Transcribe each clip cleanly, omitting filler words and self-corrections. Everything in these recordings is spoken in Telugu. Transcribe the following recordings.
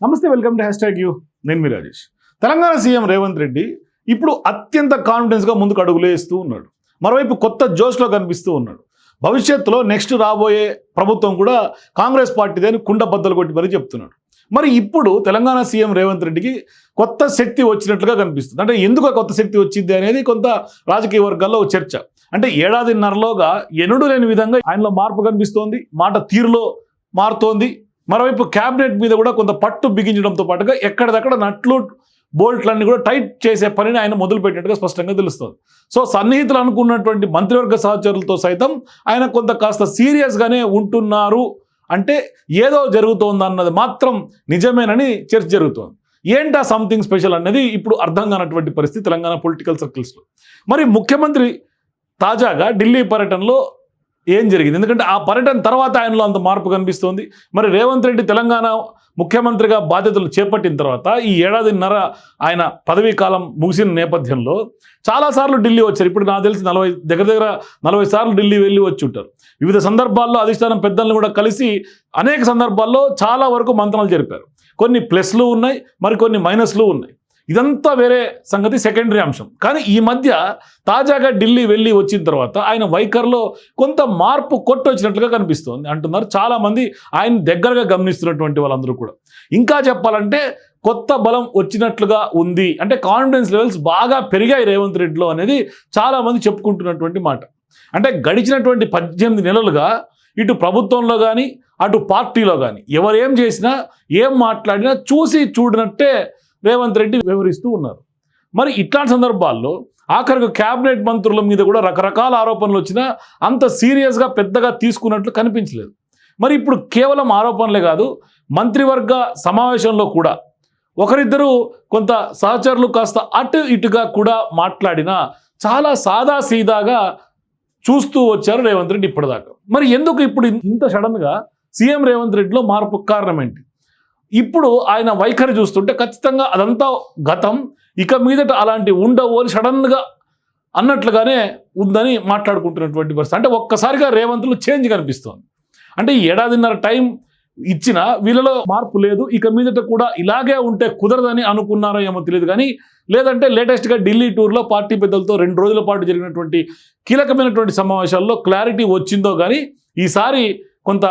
నమస్తే, వెల్కమ్ టు #యూ. నేను మీ రాజేష్. తెలంగాణ సీఎం రేవంత్ రెడ్డి ఇప్పుడు అత్యంత కాన్ఫిడెన్స్గా ముందుకు అడుగులు వేస్తూ ఉన్నాడు. మరోవైపు కొత్త జోష్లో కనిపిస్తూ ఉన్నాడు. భవిష్యత్తులో నెక్స్ట్ రాబోయే ప్రభుత్వం కూడా కాంగ్రెస్ పార్టీదే అని కుండ బద్దలు కొట్టి మరీ చెప్తున్నాడు. మరి ఇప్పుడు తెలంగాణ సీఎం రేవంత్ రెడ్డికి కొత్త శక్తి వచ్చినట్లుగా కనిపిస్తుంది. అంటే ఎందుకు ఆ కొత్త శక్తి వచ్చింది అనేది కొంత రాజకీయ వర్గాల్లో చర్చ. అంటే ఏడాదిన్నరలోగా ఎనుడు లేని విధంగా ఆయనలో మార్పు కనిపిస్తోంది, మాట తీరులో మారుతోంది. మరోవైపు క్యాబినెట్ మీద కూడా కొంత పట్టు బిగించడంతో పాటుగా ఎక్కడిదక్కడ నట్లు బోల్ట్లన్నీ కూడా టైట్ చేసే పనిని ఆయన మొదలుపెట్టినట్టుగా స్పష్టంగా తెలుస్తుంది. సో సన్నిహితులు అనుకున్నటువంటి మంత్రివర్గ సహచరులతో సైతం ఆయన కొంత కాస్త సీరియస్గానే ఉంటున్నారు. అంటే ఏదో జరుగుతోందన్నది మాత్రం నిజమేనని చర్చ జరుగుతోంది. ఏంటా సంథింగ్ స్పెషల్ అనేది ఇప్పుడు అర్థం కానటువంటి పరిస్థితి తెలంగాణ పొలిటికల్ సర్కిల్స్లో. మరి ముఖ్యమంత్రి తాజాగా ఢిల్లీ పర్యటనలో ఏం జరిగింది? ఎందుకంటే ఆ పర్యటన తర్వాత ఆయనలో అంత మార్పు కనిపిస్తోంది. మరి రేవంత్ రెడ్డి తెలంగాణ ముఖ్యమంత్రిగా బాధ్యతలు చేపట్టిన తర్వాత ఈ ఏడాదిన్నర ఆయన పదవీ కాలం ముగిసిన నేపథ్యంలో చాలాసార్లు ఢిల్లీ వచ్చారు. ఇప్పుడు నాకు తెలిసి దగ్గర 40 సార్లు ఢిల్లీ వెళ్ళి వచ్చి ఉంటారు. వివిధ సందర్భాల్లో అధిష్టానం పెద్దలను కూడా కలిసి అనేక సందర్భాల్లో చాలా వరకు మంత్రాలు జరిపారు. కొన్ని ప్లస్లు ఉన్నాయి, మరికొన్ని మైనస్లు ఉన్నాయి. ఇదంతా వేరే సంగతి, సెకండరీ అంశం. కానీ ఈ మధ్య తాజాగా ఢిల్లీ వెళ్ళి వచ్చిన తర్వాత ఆయన వైఖరిలో కొంత మార్పు కొట్టొచ్చినట్లుగా కనిపిస్తోంది అంటున్నారు చాలామంది, ఆయన దగ్గరగా గమనిస్తున్నటువంటి వాళ్ళందరూ కూడా. ఇంకా చెప్పాలంటే కొత్త బలం వచ్చినట్లుగా ఉంది. అంటే కాన్ఫిడెన్స్ లెవెల్స్ బాగా పెరిగాయి రేవంత్ రెడ్డిలో అనేది చాలామంది చెప్పుకుంటున్నటువంటి మాట. అంటే గడిచినటువంటి 18 నెలలుగా ఇటు ప్రభుత్వంలో కానీ అటు పార్టీలో కానీ ఎవరేం చేసినా ఏం మాట్లాడినా చూసి చూడనట్టే రేవంత్ రెడ్డి వివరిస్తూ ఉన్నారు. మరి ఇట్లాంటి సందర్భాల్లో ఆఖరికి క్యాబినెట్ మంత్రుల మీద కూడా రకరకాల ఆరోపణలు వచ్చినా అంత సీరియస్గా పెద్దగా తీసుకున్నట్లు కనిపించలేదు. మరి ఇప్పుడు కేవలం ఆరోపణలే కాదు, మంత్రివర్గ సమావేశంలో కూడా ఒకరిద్దరు కొంత సహచరులు కాస్త అటు ఇటుగా కూడా మాట్లాడినా చాలా సాదాసీదాగా చూస్తూ వచ్చారు రేవంత్ రెడ్డి ఇప్పటిదాకా. మరి ఎందుకు ఇప్పుడు ఇంత సడన్గా సీఎం రేవంత్ రెడ్డిలో మార్పు కారణం ఏంటి? ఇప్పుడు ఆయన వైఖరి చూస్తుంటే ఖచ్చితంగా అదంతా గతం, ఇక మీదట అలాంటి ఉండవు అని సడన్గా అన్నట్లుగానే ఉందని మాట్లాడుకుంటున్నటువంటి పరిస్థితి. అంటే ఒక్కసారిగా రేవంత్లో చేంజ్ కనిపిస్తోంది. అంటే ఈ ఏడాదిన్నర టైం ఇచ్చిన వీళ్ళలో మార్పు లేదు, ఇక మీదట కూడా ఇలాగే ఉంటే కుదరదని అనుకున్నారో ఏమో తెలియదు. కానీ లేదంటే లేటెస్ట్గా ఢిల్లీ టూర్లో పార్టీ పెద్దలతో 2 రోజుల పాటు జరిగినటువంటి కీలకమైనటువంటి సమావేశాల్లో క్లారిటీ వచ్చిందో కానీ ఈసారి కొంత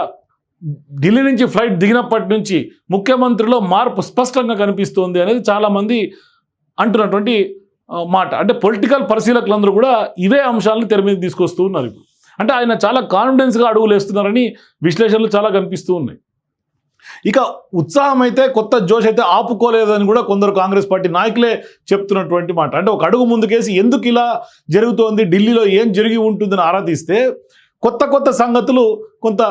ఢిల్లీ నుంచి ఫ్లైట్ దిగినప్పటి నుంచి ముఖ్యమంత్రిలో మార్పు స్పష్టంగా కనిపిస్తోంది అనేది చాలామంది అంటున్నటువంటి మాట. అంటే పొలిటికల్ పరిశీలకులందరూ కూడా ఇవే అంశాలను తెర మీద తీసుకొస్తూ ఉన్నారు. ఇప్పుడు అంటే ఆయన చాలా కాన్ఫిడెన్స్గా అడుగులు వేస్తున్నారని విశ్లేషణలు చాలా కనిపిస్తూ ఉన్నాయి. ఇక ఉత్సాహం అయితే, కొత్త జోష్ అయితే ఆపుకోలేదని కూడా కొందరు కాంగ్రెస్ పార్టీ నాయకులే చెప్తున్నటువంటి మాట. అంటే ఒక అడుగు ముందుకేసి ఎందుకు ఇలా జరుగుతోంది, ఢిల్లీలో ఏం జరిగి ఉంటుందని ఆరా తీస్తే కొత్త సంగతులు కొంత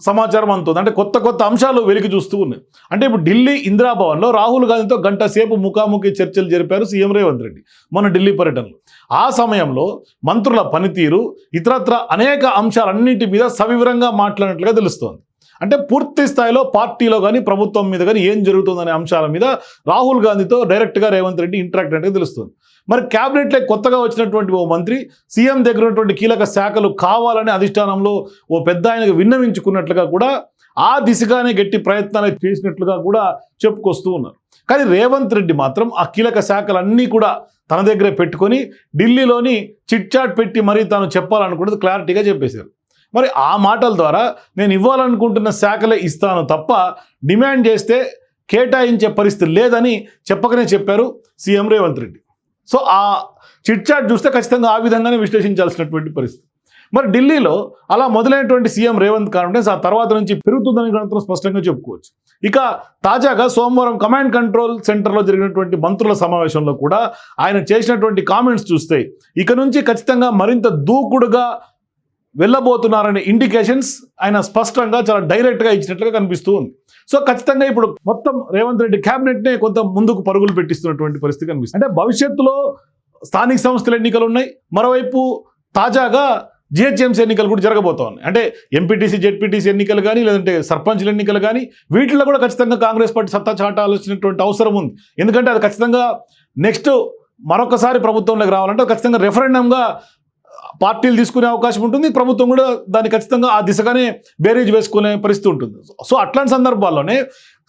సమాచారం అందుతుంది. అంటే కొత్త అంశాలు వెలికి చూస్తూ ఉన్నాయి. అంటే ఇప్పుడు ఢిల్లీ ఇందిరాభవన్లో రాహుల్ గాంధీతో గంట సేపు ముఖాముఖి చర్చలు జరిపారు సీఎం రేవంత్ రెడ్డి మొన్న ఢిల్లీ పర్యటనలో. ఆ సమయంలో మంత్రుల పనితీరు ఇతరత్ర అనేక అంశాలన్నింటి మీద సవివరంగా మాట్లాడినట్లుగా తెలుస్తోంది. అంటే పూర్తి స్థాయిలో పార్టీలో కానీ ప్రభుత్వం మీద కానీ ఏం జరుగుతుందనే అంశాల మీద రాహుల్ గాంధీతో డైరెక్ట్గా రేవంత్ రెడ్డి ఇంటరాక్ట్ అయినట్టుగా తెలుస్తుంది. మరి క్యాబినెట్లో కొత్తగా వచ్చినటువంటి ఓ మంత్రి సీఎం దగ్గర ఉన్నటువంటి కీలక శాఖలు కావాలని అధిష్టానంలో ఓ పెద్ద ఆయనకు విన్నవించుకున్నట్లుగా కూడా ఆ దిశగానే గట్టి ప్రయత్నాలు చేసినట్లుగా కూడా చెప్పుకొస్తూ ఉన్నారు. కానీ రేవంత్ రెడ్డి మాత్రం ఆ కీలక శాఖలన్నీ కూడా తన దగ్గరే పెట్టుకొని ఢిల్లీలోని చిట్ చాట్ పెట్టి మరీ తాను చెప్పాలనుకున్నది క్లారిటీగా చెప్పేశారు. మరి ఆ మాటల ద్వారా నేను ఇవ్వాలనుకుంటున్న శాఖలే ఇస్తాను తప్ప డిమాండ్ చేస్తే కేటాయించే పరిస్థితి లేదని చెప్పకనే చెప్పారు సీఎం రేవంత్ రెడ్డి. సో ఆ చిట్ చాట్ చూస్తే ఖచ్చితంగా ఆ విధంగానే విశ్లేషించాల్సినటువంటి పరిస్థితి. మరి ఢిల్లీలో అలా మొదలైనటువంటి సీఎం రేవంత్ కాన్ఫిడెన్స్ ఆ తర్వాత నుంచి పెరుగుతుందని గణితం స్పష్టంగా చెప్పుకోవచ్చు. ఇక తాజాగా సోమవారం కమాండ్ కంట్రోల్ సెంటర్లో జరిగినటువంటి మంత్రుల సమావేశంలో కూడా ఆయన చేసినటువంటి కామెంట్స్ చూస్తే ఇక నుంచి ఖచ్చితంగా మరింత దూకుడుగా వెళ్ళబోతున్నారనే ఇండికేషన్స్ ఆయన స్పష్టంగా చాలా డైరెక్ట్గా ఇచ్చినట్లుగా కనిపిస్తూ ఉంది. సో ఖచ్చితంగా ఇప్పుడు మొత్తం రేవంత్ రెడ్డి క్యాబినెట్నే కొంత ముందుకు పరుగులు పెట్టిస్తున్నటువంటి పరిస్థితి కనిపిస్తుంది. అంటే భవిష్యత్తులో స్థానిక సంస్థల ఎన్నికలు ఉన్నాయి, మరోవైపు తాజాగా జిహెచ్ఎంసీ ఎన్నికలు కూడా జరగబోతా ఉన్నాయి. అంటే ఎంపీటీసీ జెడ్పీటీసీ ఎన్నికలు కానీ లేదంటే సర్పంచ్ల ఎన్నికలు కానీ వీటిలో కూడా ఖచ్చితంగా కాంగ్రెస్ పార్టీ సత్తా చాటాల్సినటువంటి అవసరం ఉంది. ఎందుకంటే అది ఖచ్చితంగా నెక్స్ట్ మరొకసారి ప్రభుత్వంలోకి రావాలంటే ఖచ్చితంగా రెఫరెండంగా పార్టీలు తీసుకునే అవకాశం ఉంటుంది, ప్రభుత్వం కూడా దాన్ని ఖచ్చితంగా ఆ దిశగానే బేరీజ్ వేసుకునే పరిస్థితి ఉంటుంది. సో అట్లాంటి సందర్భాల్లోనే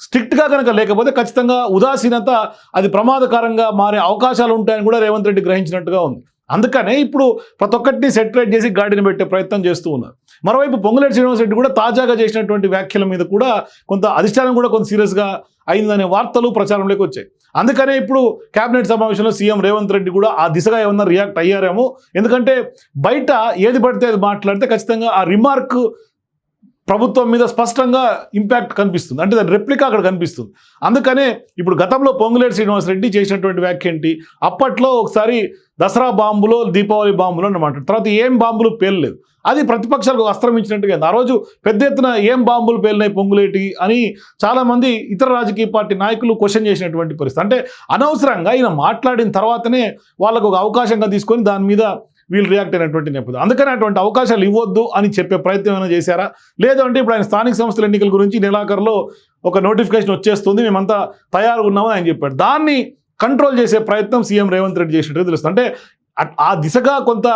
స్ట్రిక్ట్గా కనుక లేకపోతే ఖచ్చితంగా ఉదాసీనత అది ప్రమాదకరంగా మారే అవకాశాలు ఉంటాయని కూడా రేవంత్ రెడ్డి గ్రహించినట్టుగా ఉంది. అందుకనే ఇప్పుడు ప్రతి ఒక్కటిని సెటరేట్ చేసి గాడిని పెట్టే ప్రయత్నం చేస్తూ ఉన్నారు. మరోవైపు పొంగులేటి శ్రీనివాసరెడ్డి కూడా తాజాగా చేసినటువంటి వ్యాఖ్యల మీద కూడా కొంత అధిష్టానం కూడా కొంత సీరియస్గా అయిందనే వార్తలు ప్రచారంలోకి వచ్చాయి. అందుకనే ఇప్పుడు కేబినెట్ సమావేశంలో సీఎం రేవంత్ రెడ్డి కూడా ఆ దిశగా ఏమన్నా రియాక్ట్ అయ్యారేమో. ఎందుకంటే బయట ఏది పడితే అది మాట్లాడితే ఖచ్చితంగా ఆ రిమార్క్ ప్రభుత్వం మీద స్పష్టంగా ఇంపాక్ట్ కనిపిస్తుంది, అంటే దాని రెప్లికా అక్కడ కనిపిస్తుంది. అందుకనే ఇప్పుడు గతంలో పొంగులేటి శ్రీనివాసరెడ్డి చేసినటువంటి వ్యాఖ్య ఏంటి, అప్పట్లో ఒకసారి దసరా బాంబులో దీపావళి బాంబులు అన్నమాట, తర్వాత ఏం బాంబులు పేలలేదు, అది ప్రతిపక్షాలకు అస్త్రం ఇచ్చినట్టుగా. ఆ రోజు పెద్ద ఎత్తున ఏం బాంబులు పేలినాయి పొంగులేటి అని చాలామంది ఇతర రాజకీయ పార్టీ నాయకులు క్వశ్చన్ చేసినటువంటి పరిస్థితి. అంటే అనవసరంగా ఈయన మాట్లాడిన తర్వాతనే వాళ్ళకు ఒక అవకాశంగా తీసుకొని దాని మీద వీళ్ళు రియాక్ట్ అయినటువంటి నేపథ్యం. అందుకని అటువంటి అవకాశాలు ఇవ్వద్దు అని చెప్పే ప్రయత్నం ఏమైనా చేశారా? లేదు అంటే ఇప్పుడు ఆయన స్థానిక సంస్థల ఎన్నికల గురించి నెలాఖరులో ఒక నోటిఫికేషన్ వచ్చేస్తుంది, మేమంతా తయారుగా ఉన్నామని ఆయన చెప్పాడు. దాన్ని కంట్రోల్ చేసే ప్రయత్నం సీఎం రేవంత్ రెడ్డి చేసినట్టుగా తెలుస్తుంది. అంటే ఆ దిశగా కొంత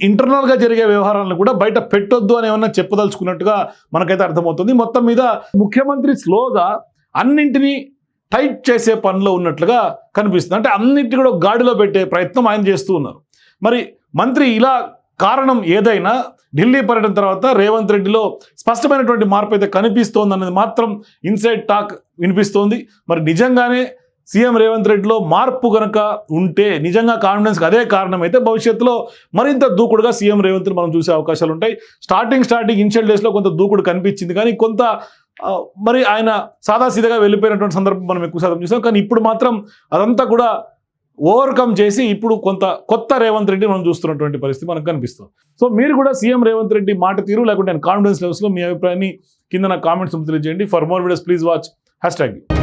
ఇంటర్నల్గా జరిగే వ్యవహారాలను కూడా బయట పెట్టొద్దు అని ఏమన్నా చెప్పదలుచుకున్నట్టుగా మనకైతే అర్థమవుతుంది. మొత్తం మీద ముఖ్యమంత్రి స్లోగా అన్నింటినీ టైట్ చేసే పనిలో ఉన్నట్లుగా కనిపిస్తుంది. అంటే అన్నింటినీ కూడా గాడిలో పెట్టే ప్రయత్నం ఆయన చేస్తూ ఉన్నారు. మరి మంత్రి ఇలా కారణం ఏదైనా ఢిల్లీ పర్యటన తర్వాత రేవంత్ రెడ్డిలో స్పష్టమైనటువంటి మార్పు అయితే కనిపిస్తోంది అన్నది మాత్రం ఇన్సైడ్ టాక్ వినిపిస్తోంది. మరి నిజంగానే సీఎం రేవంత్ రెడ్డిలో మార్పు కనుక ఉంటే, నిజంగా కాన్ఫిడెన్స్కి అదే కారణం అయితే భవిష్యత్తులో మరింత దూకుడుగా సీఎం రేవంత్ని మనం చూసే అవకాశాలు ఉంటాయి. స్టార్టింగ్ ఇనిషియల్ డేస్లో కొంత దూకుడు కనిపించింది, కానీ కొంత మరి ఆయన సాదాసీదాగా వెళ్ళిపోయినటువంటి సందర్భం మనం ఎక్కువ శాతం చూసాం. కానీ ఇప్పుడు మాత్రం అదంతా కూడా ఓవర్కమ్ చేసి ఇప్పుడు కొంత కొత్త రేవంత్ రెడ్డి మనం చూస్తున్నటువంటి పరిస్థితి మనకు కనిపిస్తుంది. సో మీరు కూడా సీఎం రేవంత్ రెడ్డి మాట తీరు లేకుంటే కాన్ఫిడెన్స్ లెవెల్స్లో మీ అభిప్రాయాన్ని కింద నా కామెంట్స్ తెలియజేయండి. For more videos please watch #.